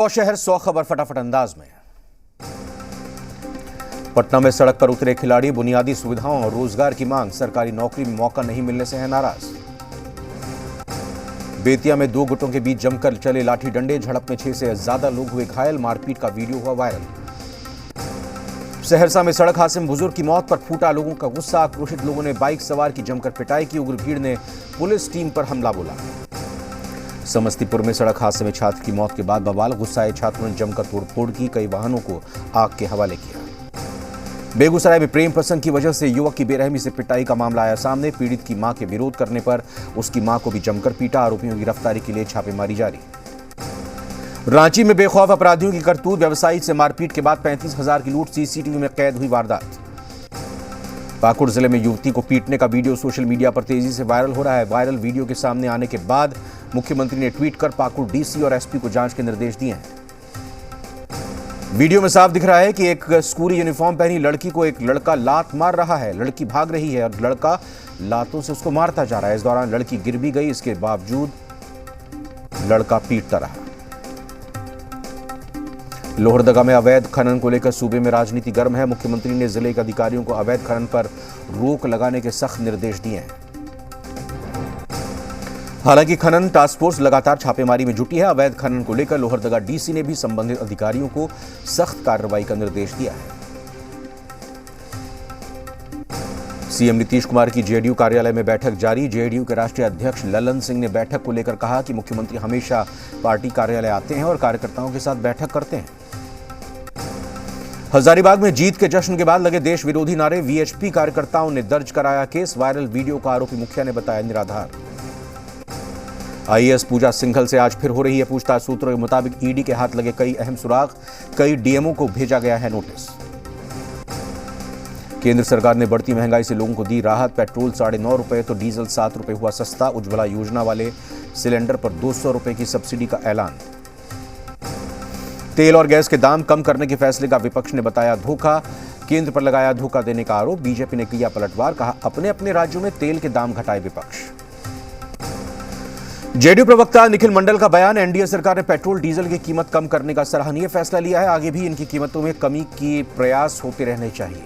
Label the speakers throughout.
Speaker 1: और शहर 100 खबर फटाफट अंदाज में। पटना में सड़क पर उतरे खिलाड़ी, बुनियादी सुविधाओं और रोजगार की मांग, सरकारी नौकरी में मौका नहीं मिलने से है नाराज। बेतिया में दो गुटों के बीच जमकर चले लाठी डंडे, झड़प में 6 से ज्यादा लोग हुए घायल, मारपीट का वीडियो हुआ वायरल। सहरसा में सड़क हादसे में बुजुर्ग की मौत पर फूटा लोगों का गुस्सा, आक्रोशित लोगों ने बाइक सवार की जमकर पिटाई की, उग्र भीड़ ने पुलिस टीम पर हमला बोला। समस्तीपुर में सड़क हादसे में छात्र की मौत के बाद बवाल, गुस्साए छात्रों ने जमकर तोड़फोड़ की, कई वाहनों को आग के हवाले किया। बेगूसराय में प्रेम प्रसंग की वजह से युवक की बेरहमी से पिटाई का मामला आया सामने, पीड़ित की मां के विरोध करने पर उसकी मां को भी जमकर पीटा, आरोपियों की गिरफ्तारी के लिए छापेमारी जारी। रांची में बेखौफ अपराधियों की करतूत, व्यवसायी से मारपीट के बाद 35,000 की लूट, सीसीटीवी में कैद हुई वारदात। पाकुड़ जिले में युवती को पीटने का वीडियो सोशल मीडिया पर तेजी से वायरल हो रहा है। वायरल वीडियो के सामने आने के बाद मुख्यमंत्री ने ट्वीट कर पाकुड़ डीसी और एसपी को जांच के निर्देश दिए हैं। वीडियो में साफ दिख रहा है कि एक स्कूली यूनिफॉर्म पहनी लड़की को एक लड़का लात मार रहा है, लड़की भाग रही है और लड़का लातों से उसको मारता जा रहा है। इस दौरान लड़की गिर भी गई, इसके बावजूद लड़का पीटता रहा। लोहरदगा में अवैध खनन को लेकर सूबे में राजनीति गर्म है। मुख्यमंत्री ने जिले के अधिकारियों को अवैध खनन पर रोक लगाने के सख्त निर्देश दिए हैं। हालांकि खनन टास्क फोर्स लगातार छापेमारी में जुटी है। अवैध खनन को लेकर लोहरदगा डीसी ने भी संबंधित अधिकारियों को सख्त कार्रवाई का निर्देश दिया है। सीएम नीतीश कुमार की जेडीयू कार्यालय में बैठक जारी। जेडीयू के राष्ट्रीय अध्यक्ष ललन सिंह ने बैठक को लेकर कहा कि मुख्यमंत्री हमेशा पार्टी कार्यालय आते हैं और कार्यकर्ताओं के साथ बैठक करते हैं। हजारीबाग में जीत के जश्न के बाद लगे देश विरोधी नारे, वीएचपी कार्यकर्ताओं ने दर्ज कराया केस। वायरल वीडियो का आरोपी मुखिया ने बताया निराधार। आईएएस पूजा सिंघल से आज फिर हो रही है पूछताछ। सूत्रों के मुताबिक ईडी के हाथ लगे कई अहम सुराग, कई डीएमओ को भेजा गया है नोटिस। केंद्र सरकार ने बढ़ती महंगाई से लोगों को दी राहत। पेट्रोल 9.5 रुपए तो डीजल 7 रुपए हुआ सस्ता। उज्ज्वला योजना वाले सिलेंडर पर 200 रुपए की सब्सिडी का ऐलान। तेल और गैस के दाम कम करने के फैसले का विपक्ष ने बताया धोखा। केंद्र पर लगाया धोखा देने का आरोप। बीजेपी ने किया पलटवार, कहा अपने अपने राज्यों में तेल के दाम घटाए विपक्ष। जेडीयू प्रवक्ता निखिल मंडल का बयान, एनडीए सरकार ने पेट्रोल डीजल की कीमत कम करने का सराहनीय फैसला लिया है। आगे भी इनकी कीमतों में कमी के प्रयास होते रहने चाहिए।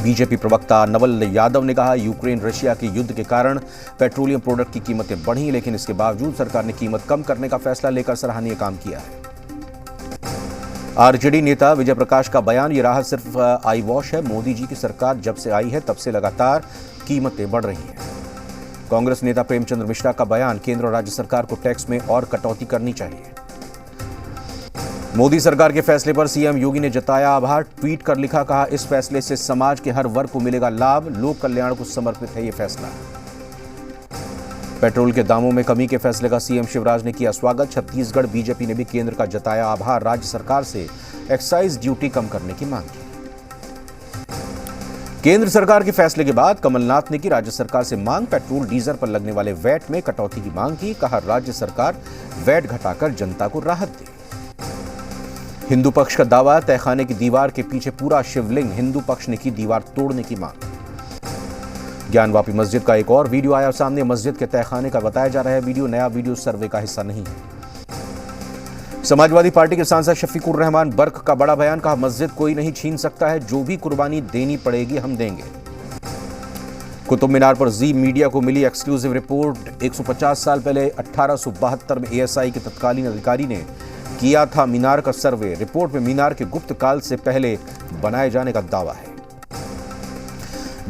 Speaker 1: बीजेपी प्रवक्ता नवल यादव ने कहा यूक्रेन रशिया के युद्ध के कारण पेट्रोलियम प्रोडक्ट की कीमतें बढ़ी, लेकिन इसके बावजूद सरकार ने कीमत कम करने का फैसला लेकर सराहनीय काम किया है। आरजेडी नेता विजय प्रकाश का बयान, ये राहत सिर्फ आई वॉश है। मोदी जी की सरकार जब से आई है तब से लगातार कीमतें बढ़ रही हैं। कांग्रेस नेता प्रेमचंद्र मिश्रा का बयान, केंद्र और राज्य सरकार को टैक्स में और कटौती करनी चाहिए। मोदी सरकार के फैसले पर सीएम योगी ने जताया आभार। ट्वीट कर लिखा, कहा इस फैसले से समाज के हर वर्ग को मिलेगा लाभ, लोक कल्याण को समर्पित है ये फैसला। पेट्रोल के दामों में कमी के फैसले का सीएम शिवराज ने किया स्वागत। छत्तीसगढ़ बीजेपी ने भी केंद्र का जताया आभार। राज्य सरकार से एक्साइज ड्यूटी कम करने की मांग की। केंद्र सरकार के फैसले के बाद कमलनाथ ने की राज्य सरकार से मांग। पेट्रोल डीजल पर लगने वाले वैट में कटौती की मांग की। कहा राज्य सरकार वैट घटाकर जनता को राहत दे। हिंदू पक्ष का दावा, तहखाने की दीवार के पीछे पूरा शिवलिंग। हिंदू पक्ष ने की दीवार तोड़ने की मांग। ज्ञानवापी मस्जिद का एक और वीडियो आया सामने। मस्जिद के तहखाने का बताया जा रहा है वीडियो, नया वीडियो सर्वे का हिस्सा नहीं है। समाजवादी पार्टी के सांसद शफीकुर रहमान बर्क का बड़ा बयान, कहा मस्जिद कोई नहीं छीन सकता है, जो भी कुर्बानी देनी पड़ेगी हम देंगे। कुतुब मीनार पर जी मीडिया को मिली एक्सक्लूसिव रिपोर्ट। 150 साल पहले 1872 में एएसआई के तत्कालीन अधिकारी ने किया था मीनार का सर्वे। रिपोर्ट में मीनार के गुप्त काल से पहले बनाए जाने का दावा है।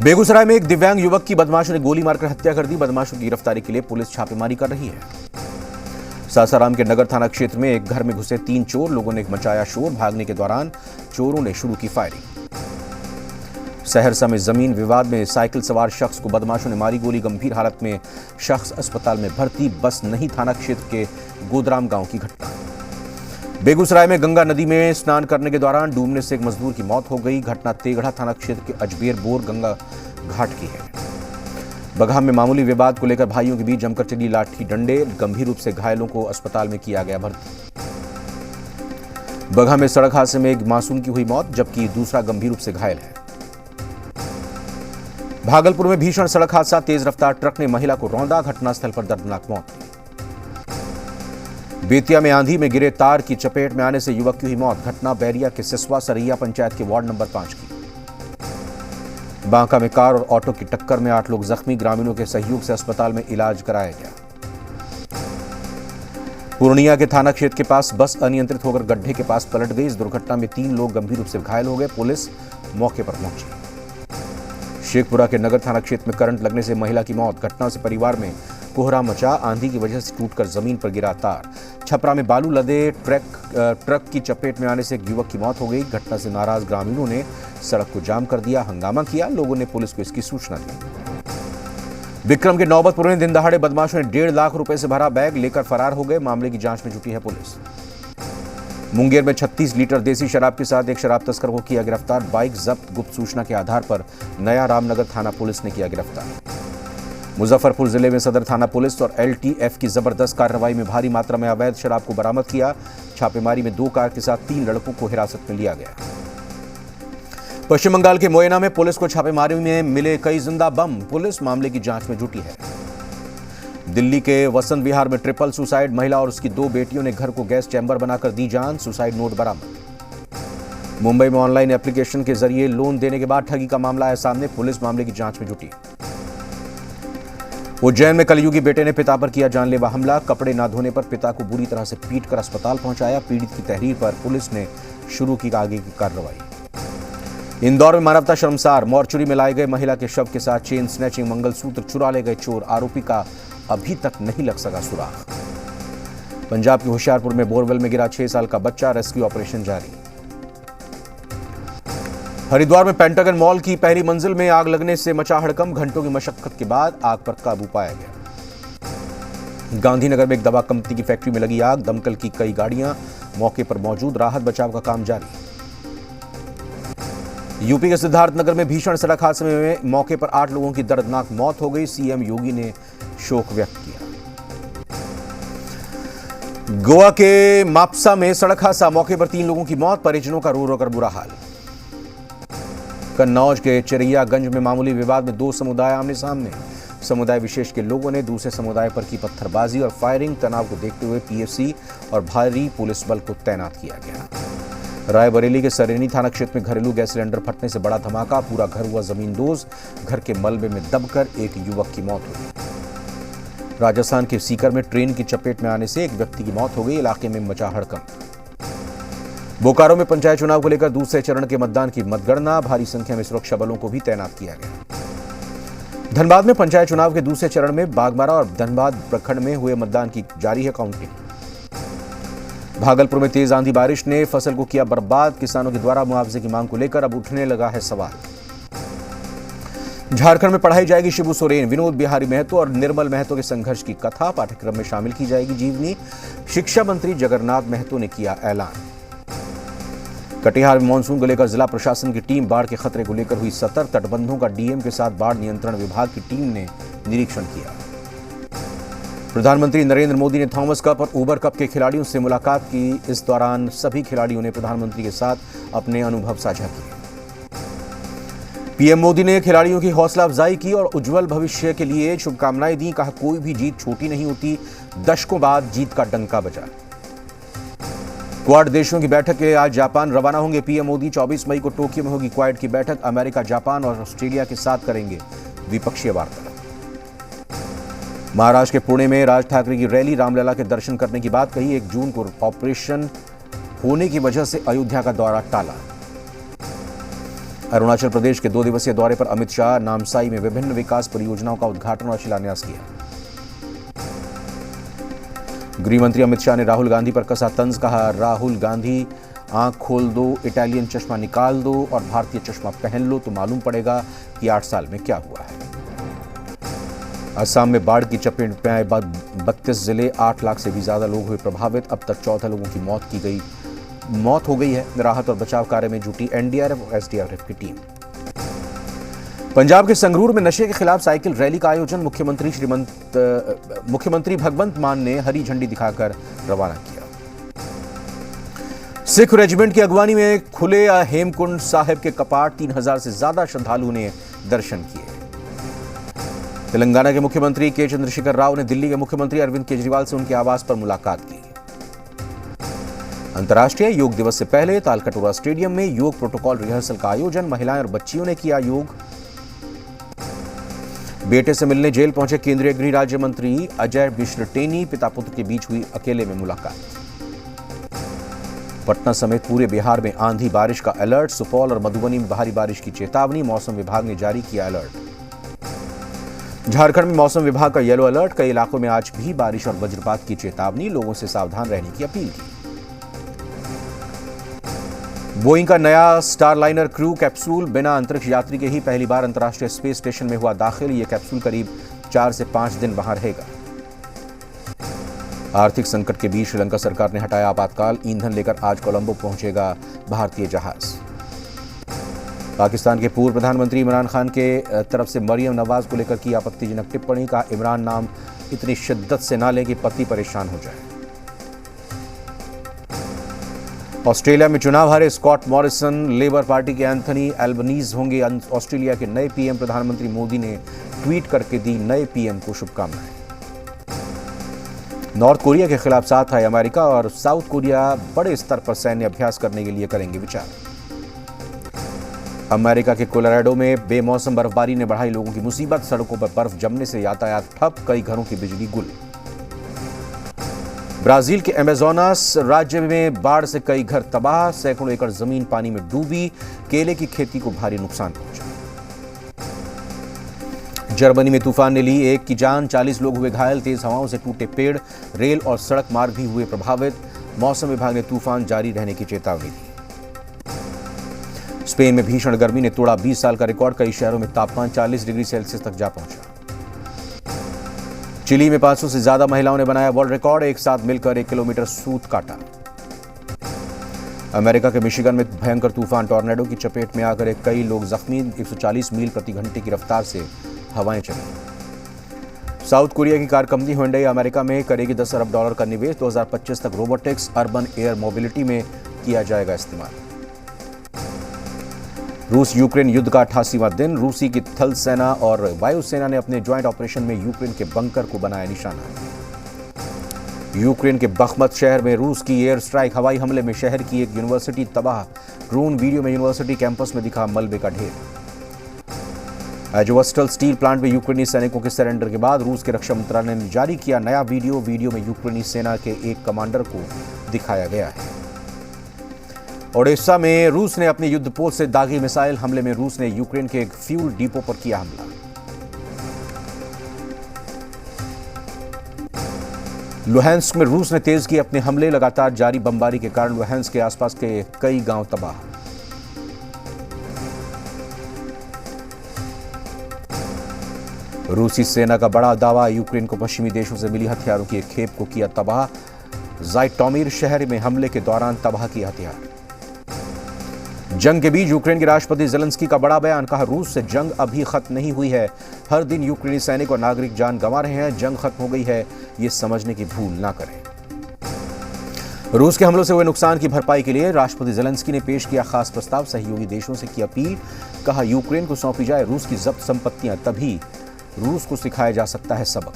Speaker 1: बेगूसराय में एक दिव्यांग युवक की बदमाशों ने गोली मारकर हत्या कर दी। बदमाशों की गिरफ्तारी के लिए पुलिस छापेमारी कर रही है। सासाराम के नगर थाना क्षेत्र में एक घर में घुसे 3 चोर, लोगों ने मचाया शोर। भागने के दौरान चोरों ने शुरू की फायरिंग। सहरसा में जमीन विवाद में साइकिल सवार शख्स को बदमाशों ने मारी गोली, गंभीर हालत में शख्स अस्पताल में भर्ती। बस नहीं थाना क्षेत्र के गोदराम गांव की घटना। बेगूसराय में गंगा नदी में स्नान करने के दौरान डूबने से एक मजदूर की मौत हो गई। घटना तेगढ़ा थाना क्षेत्र के अजमेर बोर गंगा घाट की है। बगहा में मामूली विवाद को लेकर भाइयों के बीच जमकर चली लाठी डंडे, गंभीर रूप से घायलों को अस्पताल में किया गया भर्ती। बगहा में सड़क हादसे में एक मासूम की हुई मौत, जबकि दूसरा गंभीर रूप से घायल है। भागलपुर में भीषण सड़क हादसा, तेज रफ्तार ट्रक ने महिला को रौंदा। घटनास्थल पर दर्दनाक मौत। बेतिया में आंधी में गिरे तार की चपेट में आने से युवक की हुई मौत। घटना बैरिया के सिसवा सरैया पंचायत के वार्ड नंबर 5 की। बांका में कार और ऑटो की टक्कर में 8 लोग जख्मी। ग्रामीणों के सहयोग से अस्पताल में इलाज कराया गया। पूर्णिया के थाना क्षेत्र के पास बस अनियंत्रित होकर गड्ढे के पास पलट गई। इस दुर्घटना में 3 लोग गंभीर रूप से घायल हो गए। पुलिस मौके पर पहुंची। शेखपुरा के नगर थाना क्षेत्र में करंट लगने से महिला की मौत। घटना से परिवार में कोहरा मचा। आंधी की वजह से टूटकर जमीन पर गिरा तार। छपरा में बालू लदे ट्रक की चपेट में आने से एक युवक की मौत हो गई। घटना से नाराज ग्रामीणों ने सड़क को जाम कर दिया, हंगामा किया। लोगों ने पुलिस को इसकी सूचना दी। विक्रम के नौबतपुर में दिन दहाड़े बदमाशों ने 1.5 लाख रुपए से भरा बैग लेकर फरार हो गए। मामले की जांच में जुटी है पुलिस। मुंगेर में 36 लीटर देसी शराब के साथ एक शराब तस्कर को किया गिरफ्तार। बाइक जब्त। गुप्त सूचना के आधार पर नया रामनगर थाना पुलिस ने किया गिरफ्तार। मुजफ्फरपुर जिले में सदर थाना पुलिस और एलटीएफ की जबरदस्त कार्रवाई में भारी मात्रा में अवैध शराब को बरामद किया। छापेमारी में 2 कार के साथ 3 लड़कों को हिरासत में लिया गया। पश्चिम बंगाल के मोयना में पुलिस को छापेमारी में मिले कई जिंदा बम। पुलिस मामले की जांच में जुटी है। दिल्ली के वसंत विहार में ट्रिपल सुसाइड। महिला और उसकी 2 बेटियों ने घर को गैस चैम्बर बनाकर दी जान। सुसाइड नोट बरामद। मुंबई में ऑनलाइन एप्लीकेशन के जरिए लोन देने के बाद ठगी का मामला आया सामने। पुलिस मामले की जांच में जुटी। उज्जैन में कलयुगी बेटे ने पिता पर किया जानलेवा हमला। कपड़े ना धोने पर पिता को बुरी तरह से पीटकर अस्पताल पहुंचाया। पीड़ित की तहरीर पर पुलिस ने शुरू की आगे की कार्रवाई। इंदौर में मानवता शर्मसार। मॉर्चुरी में लाए गए महिला के शव के साथ चेन स्नैचिंग, मंगलसूत्र चुरा ले गए चोर। आरोपी का अभी तक नहीं लग सका सुराग। पंजाब के होशियारपुर में बोरवेल में गिरा 6 साल का बच्चा। रेस्क्यू ऑपरेशन जारी। हरिद्वार में पेंटागन मॉल की पहली मंजिल में आग लगने से मचा हड़कंप। घंटों की मशक्कत के बाद आग पर काबू पाया गया। गांधीनगर में एक दवा कंपनी की फैक्ट्री में लगी आग। दमकल की कई गाड़ियां मौके पर मौजूद। राहत बचाव का काम जारी। यूपी के सिद्धार्थनगर में भीषण सड़क हादसे में मौके पर 8 लोगों की दर्दनाक मौत हो गई। सीएम योगी ने शोक व्यक्त किया। गोवा के माप्सा में सड़क हादसा। मौके पर 3 लोगों की मौत। परिजनों का रो रो कर बुरा हाल। कन्नौज के चिरैयागंज में मामूली विवाद में 2 समुदाय आमने सामने। समुदाय विशेष के लोगों ने दूसरे समुदाय पर की पत्थरबाजी और फायरिंग। तनाव को देखते हुए पीएफसी और भारी पुलिस बल को तैनात किया गया। रायबरेली के सरेनी थाना क्षेत्र में घरेलू गैस सिलेंडर फटने से बड़ा धमाका। पूरा घर हुआ जमींदोज। घर के मलबे में दबकर एक युवक की मौत हो गई। राजस्थान के सीकर में ट्रेन की चपेट में आने से एक व्यक्ति की मौत हो गई। इलाके में मचा हड़कंप। बोकारो में पंचायत चुनाव को लेकर दूसरे चरण के मतदान की मतगणना। भारी संख्या में सुरक्षा बलों को भी तैनात किया गया। धनबाद में पंचायत चुनाव के दूसरे चरण में बागमारा और धनबाद प्रखंड में हुए मतदान की जारी है काउंटिंग। भागलपुर में तेज आंधी बारिश ने फसल को किया बर्बाद। किसानों के द्वारा मुआवजे की मांग को लेकर अब उठने लगा है सवाल। झारखंड में पढ़ाई जाएगी शिबू सोरेन, विनोद बिहारी महतो और निर्मल महतो के संघर्ष की कथा। पाठ्यक्रम में शामिल की जाएगी जीवनी। शिक्षा मंत्री जगन्नाथ महतो ने किया ऐलान। कटिहार में मानसून को लेकर जिला प्रशासन की टीम बाढ़ के खतरे को लेकर हुई सतर्क। तटबंधों का डीएम के साथ बाढ़ नियंत्रण विभाग की टीम ने निरीक्षण किया। प्रधानमंत्री नरेंद्र मोदी ने थॉमस कप और उबर कप के खिलाड़ियों से मुलाकात की। इस दौरान सभी खिलाड़ियों ने प्रधानमंत्री के साथ अपने अनुभव साझा किए। पीएम मोदी ने खिलाड़ियों की हौसला अफजाई की और उज्जवल भविष्य के लिए शुभकामनाएं दी। कहा, कोई भी जीत छोटी नहीं होती। दशकों बाद जीत का डंका बजा। क्वाड देशों की बैठक के आज जापान रवाना होंगे पीएम मोदी। 24 मई को टोक्यो में होगी क्वाड की बैठक। अमेरिका, जापान और ऑस्ट्रेलिया के साथ करेंगे द्विपक्षीय वार्ता। महाराष्ट्र के पुणे में राज ठाकरे की रैली। रामलला के दर्शन करने की बात कही। 1 जून को ऑपरेशन होने की वजह से अयोध्या का दौरा टाला। अरुणाचल प्रदेश के 2 दिवसीय दौरे पर अमित शाह नामसाई में विभिन्न विकास परियोजनाओं का उद्घाटन और शिलान्यास किया। गृह मंत्री अमित शाह ने राहुल गांधी पर कसा तंज। कहा, राहुल गांधी आंख खोल दो, इटालियन चश्मा निकाल दो और भारतीय चश्मा पहन लो तो मालूम पड़ेगा कि 8 साल में क्या हुआ है। असम में बाढ़ की चपेट में आए 32 जिले। 8 लाख से भी ज्यादा लोग हुए प्रभावित। अब तक 14 लोगों की मौत हो गई है। राहत और बचाव कार्य में जुटी एनडीआरएफ और एसडीआरएफ की टीम। पंजाब के संगरूर में नशे के खिलाफ साइकिल रैली का आयोजन। मुख्यमंत्री भगवंत मान ने हरी झंडी दिखाकर रवाना किया। सिख रेजिमेंट की अगवानी में खुले हेमकुंड साहिब के कपाट। 3000 से ज्यादा श्रद्धालुओं ने दर्शन किए। तेलंगाना के मुख्यमंत्री के चंद्रशेखर राव ने दिल्ली के मुख्यमंत्री अरविंद केजरीवाल से उनके आवास पर मुलाकात की। अंतर्राष्ट्रीय योग दिवस से पहले तालकटोरा स्टेडियम में योग प्रोटोकॉल रिहर्सल का आयोजन, महिलाएं और बच्चियों ने किया योग। बेटे से मिलने जेल पहुंचे केंद्रीय गृह राज्य मंत्री अजय मिश्र टेनी, पिता पुत्र के बीच हुई अकेले में मुलाकात। पटना समेत पूरे बिहार में आंधी बारिश का अलर्ट, सुपौल और मधुबनी में भारी बारिश की चेतावनी, मौसम विभाग ने जारी किया अलर्ट। झारखंड में मौसम विभाग का येलो अलर्ट, कई इलाकों में आज भी बारिश और वज्रपात की चेतावनी, लोगों से सावधान रहने की अपील की। बोइंग का नया स्टारलाइनर क्रू कैप्सूल बिना अंतरिक्ष यात्री के ही पहली बार अंतर्राष्ट्रीय स्पेस स्टेशन में हुआ दाखिल। यह कैप्सूल करीब 4 से 5 दिन वहां रहेगा। आर्थिक संकट के बीच श्रीलंका सरकार ने हटाया आपातकाल, ईंधन लेकर आज कोलंबो पहुंचेगा भारतीय जहाज। पाकिस्तान के पूर्व प्रधानमंत्री इमरान खान के तरफ से मरियम नवाज को लेकर की आपत्तिजनक टिप्पणी का, इमरान नाम इतनी शिद्दत से ना लें कि पति परेशान हो जाए। ऑस्ट्रेलिया में चुनाव हारे स्कॉट मॉरिसन, लेबर पार्टी के एंथनी एल्बनीज होंगे ऑस्ट्रेलिया के नए पीएम। प्रधानमंत्री मोदी ने ट्वीट करके दी नए पीएम को शुभकामनाएं। नॉर्थ कोरिया के खिलाफ साथ आए अमेरिका और साउथ कोरिया बड़े स्तर पर सैन्य अभ्यास करने के लिए करेंगे विचार। अमेरिका के कोलोराडो में बेमौसम बर्फबारी ने बढ़ाई लोगों की मुसीबत, सड़कों पर बर्फ जमने से यातायात ठप, कई घरों की बिजली गुल। ब्राजील के अमेजोनास राज्य में बाढ़ से कई घर तबाह, सैकड़ों एकड़ जमीन पानी में डूबी, केले की खेती को भारी नुकसान पहुंचा। जर्मनी में तूफान ने ली 1 की जान, 40 लोग हुए घायल, तेज हवाओं से टूटे पेड़, रेल और सड़क मार्ग भी हुए प्रभावित। मौसम विभाग ने तूफान जारी रहने की चेतावनी दी। स्पेन में भीषण गर्मी ने तोड़ा 20 साल का रिकॉर्ड, कई शहरों में तापमान 40 डिग्री सेल्सियस तक जा पहुंचा। चिली में 500 से ज्यादा महिलाओं ने बनाया वर्ल्ड रिकॉर्ड, एक साथ मिलकर 1 किलोमीटर सूत काटा। अमेरिका के मिशिगन में भयंकर तूफान टॉर्नेडो की चपेट में आकर कई लोग जख्मी, 140 मील प्रति घंटे की रफ्तार से हवाएं चली। साउथ कोरिया की कार कंपनी हुंडई अमेरिका में करेगी $10 अरब का निवेश, 2025 तक रोबोटिक्स, अर्बन एयर मोबिलिटी में किया जाएगा इस्तेमाल। रूस यूक्रेन युद्ध का 88वां दिन, रूसी की थल सेना और वायुसेना ने अपने ज्वाइंट ऑपरेशन में यूक्रेन के बंकर को बनाया निशाना। यूक्रेन के बखमत शहर में रूस की एयर स्ट्राइक, हवाई हमले में शहर की एक यूनिवर्सिटी तबाह, ड्रोन वीडियो में यूनिवर्सिटी कैंपस में दिखा मलबे का ढेर। एजोवस्टल स्टील प्लांट में यूक्रेनी सैनिकों के सरेंडर के बाद रूस के रक्षा मंत्रालय ने जारी किया नया वीडियो में यूक्रेनी सेना के एक कमांडर को दिखाया गया है। ओडेसा में रूस ने अपने युद्धपोत से दागी मिसाइल हमले में रूस ने यूक्रेन के एक फ्यूल डिपो पर किया हमला। लुहांस्क में रूस ने तेज किए अपने हमले, लगातार जारी बमबारी के कारण लुहांस्क के आसपास के कई गांव तबाह। रूसी सेना का बड़ा दावा, यूक्रेन को पश्चिमी देशों से मिली हथियारों की एक खेप को किया तबाह। ज़ाइटोमिर शहर में हमले के दौरान तबाह किए हथियार। जंग के बीच यूक्रेन के राष्ट्रपति ज़ेलेंस्की का बड़ा बयान, कहा रूस से जंग अभी खत्म नहीं हुई है, हर दिन यूक्रेनी सैनिक और नागरिक जान गंवा रहे हैं, जंग खत्म हो गई है, ये समझने की भूल ना करें। रूस के हमलों से हुए नुकसान की भरपाई के लिए राष्ट्रपति ज़ेलेंस्की ने पेश किया खास प्रस्ताव, सहयोगी देशों से की अपील, कहा यूक्रेन को सौंपी जाए रूस की जब्त संपत्तियां, तभी रूस को सिखाया जा सकता है सबक।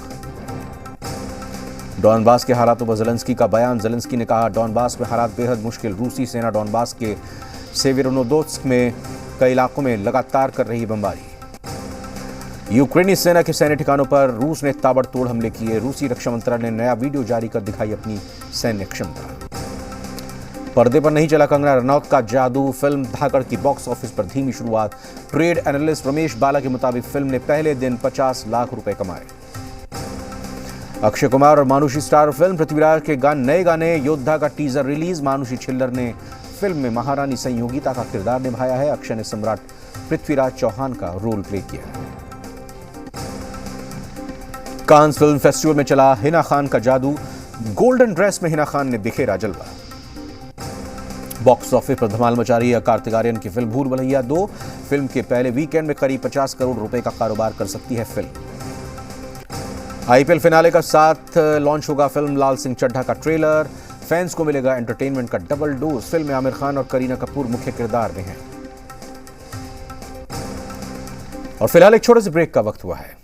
Speaker 1: डॉनबास के हालातों पर ज़ेलेंस्की का बयान, ज़ेलेंस्की ने कहा डॉनबास में हालात बेहद मुश्किल, रूसी सेना डॉनबास के सेवेरोनोदोत्स्क में कई इलाकों में लगातार कर रही बमबारी। यूक्रेनी सेना के सैन्य ठिकानों पर रूस ने ताबड़तोड़ हमले किए। रूसी रक्षा मंत्रालय ने नया वीडियो जारी कर दिखाई अपनी सैन्य क्षमता। पर्दे पर नहीं चला कंगना रनौत का जादू, फिल्म धाकड़ की बॉक्स ऑफिस पर धीमी शुरुआत। ट्रेड एनालिस्ट रमेश बाला के मुताबिक फिल्म ने पहले दिन 50 लाख रुपए कमाए। अक्षय कुमार और मानुषी स्टार फिल्म, पृथ्वीराज के नए गाने योद्धा का टीजर रिलीज। मानुषी छिल्लर ने फिल्म में महारानी संयोगिता का किरदार निभाया है। अक्षय ने सम्राट पृथ्वीराज चौहान का रोल प्ले किया है। कांस फिल्म फेस्टिवल में चला हिना खान का जादू, गोल्डन ड्रेस में हिना खान ने बिखेरा जलवा। बॉक्स ऑफिस पर धमाल मचा रही है कार्तिक आर्यन की फिल्म भूल भुलैया 2। फिल्म के पहले वीकेंड में करीब 50 करोड़ रुपए का कारोबार कर सकती है फिल्म। आईपीएल फिनाले का साथ लॉन्च होगा फिल्म लाल सिंह चड्ढा का ट्रेलर। फैंस को मिलेगा एंटरटेनमेंट का डबल डोज। फिल्म में आमिर खान और करीना कपूर मुख्य किरदार में हैं। और फिलहाल एक छोटे से ब्रेक का वक्त हुआ है।